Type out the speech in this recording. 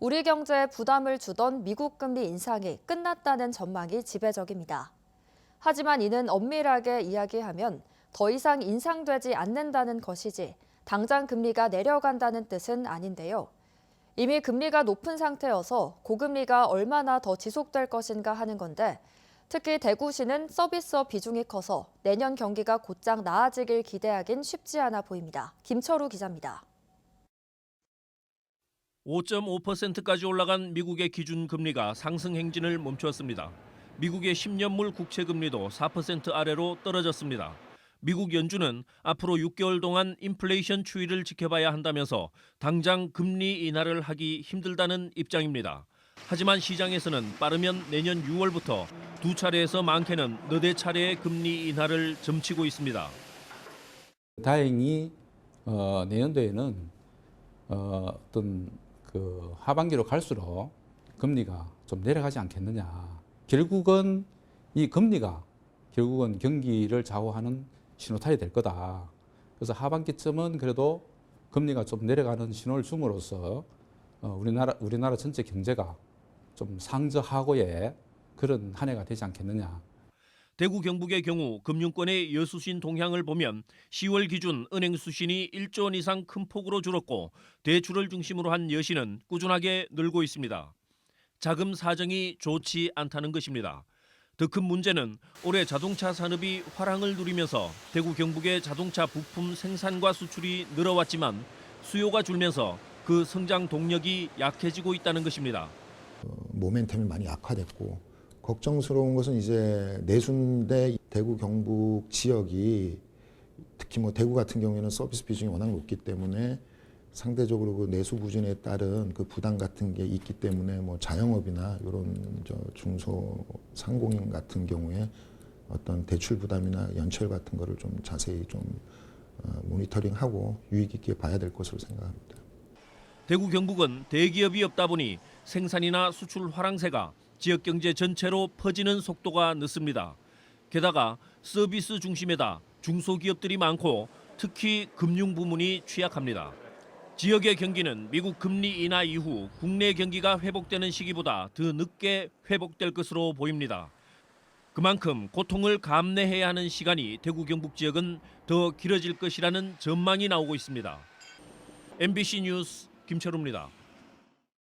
우리 경제에 부담을 주던 미국 금리 인상이 끝났다는 전망이 지배적입니다. 하지만 이는 엄밀하게 이야기하면 더 이상 인상되지 않는다는 것이지 당장 금리가 내려간다는 뜻은 아닌데요. 이미 금리가 높은 상태여서 고금리가 얼마나 더 지속될 것인가 하는 건데 특히 대구시는 서비스업 비중이 커서 내년 경기가 곧장 나아지길 기대하긴 쉽지 않아 보입니다. 김철우 기자입니다. 5.5%까지 올라간 미국의 기준금리가 상승 행진을 멈췄습니다. 미국의 10년물 국채금리도 4% 아래로 떨어졌습니다. 미국 연준은 앞으로 6개월 동안 인플레이션 추이를 지켜봐야 한다면서 당장 금리 인하를 하기 힘들다는 입장입니다. 하지만 시장에서는 빠르면 내년 6월부터 두 차례에서 많게는 너댓 차례의 금리 인하를 점치고 있습니다. 다행히 내년도에는 어떤 하반기로 갈수록 금리가 좀 내려가지 않겠느냐. 결국은 이 금리가 경기를 좌우하는 신호탄이 될 거다. 그래서 하반기쯤은 그래도 금리가 좀 내려가는 신호를 줌으로써 우리나라 전체 경제가 좀 상저하고의 그런 한 해가 되지 않겠느냐. 대구 경북의 경우 금융권의 여수신 동향을 보면 10월 기준 은행 수신이 1조 원 이상 큰 폭으로 줄었고 대출을 중심으로 한 여신은 꾸준하게 늘고 있습니다. 자금 사정이 좋지 않다는 것입니다. 더 큰 문제는 올해 자동차 산업이 화랑을 누리면서 대구 경북의 자동차 부품 생산과 수출이 늘어왔지만 수요가 줄면서 그 성장 동력이 약해지고 있다는 것입니다. 모멘텀이 많이 약화됐고 걱정스러운 것은 이제 내순대 대구 경북 지역이 특히 뭐 대구 같은 경우에는 서비스 비중이 워낙 높기 때문에 상대적으로 그 내수 부진에 따른 그 부담 같은 게 있기 때문에 뭐 자영업이나 이런 중소상공인 같은 경우에 어떤 대출 부담이나 연체율 같은 거를 좀 자세히 좀 모니터링하고 유의 깊게 봐야 될 것으로 생각합니다. 대구 경북은 대기업이 없다 보니 생산이나 수출 화랑세가 지역 경제 전체로 퍼지는 속도가 늦습니다. 게다가 서비스 중심에다 중소기업들이 많고 특히 금융 부문이 취약합니다. 지역의 경기는 미국 금리 인하 이후 국내 경기가 회복되는 시기보다 더 늦게 회복될 것으로 보입니다. 그만큼 고통을 감내해야 하는 시간이 대구 경북 지역은 더 길어질 것이라는 전망이 나오고 있습니다. MBC 뉴스 김철우입니다.